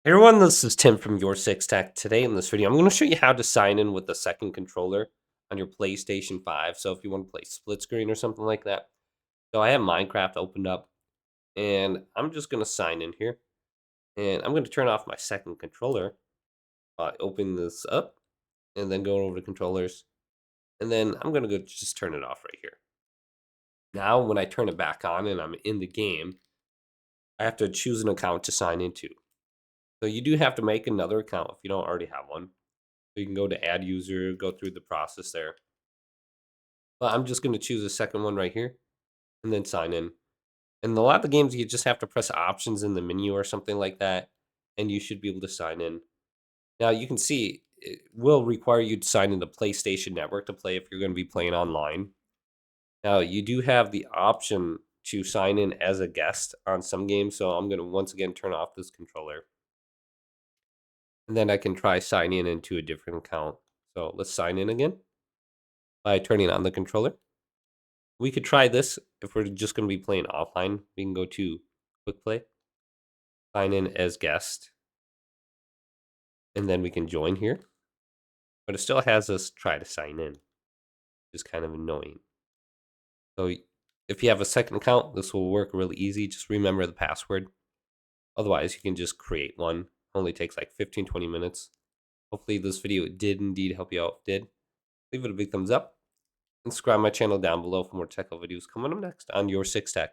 Hey everyone, this is Tim from Your Six Tech. Today in this video, I'm going to show you how to sign in with the second controller on your PlayStation 5. So if you want to play split screen or something like that. So I have Minecraft opened up and I'm just going to sign in here. And I'm going to turn off my second controller by opening this up and then going over to controllers. And then I'm going to go just turn it off right here. Now when I turn it back on and I'm in the game, I have to choose an account to sign into. So you do have to make another account if you don't already have one. So you can go to add user, go through the process there. But I'm just going to choose a second one right here and then sign in. And a lot of the games, you just have to press options in the menu or something like that, and you should be able to sign in. Now you can see it will require you to sign in the PlayStation Network to play if you're going to be playing online. Now you do have the option to sign in as a guest on some games, so I'm going to once again turn off this controller. And then I can try signing in into a different account. So let's sign in again by turning on the controller. We could try this if we're just going to be playing offline. We can go to Quick Play, sign in as guest, and then we can join here. But it still has us try to sign in, which is kind of annoying. So if you have a second account, this will work really easy. Just remember the password. Otherwise, you can just create one. Only takes like 15-20 minutes. Hopefully this video did indeed help you out. If it did, leave it a big thumbs up. And subscribe my channel down below for more technical videos coming up next on Your Six Tech.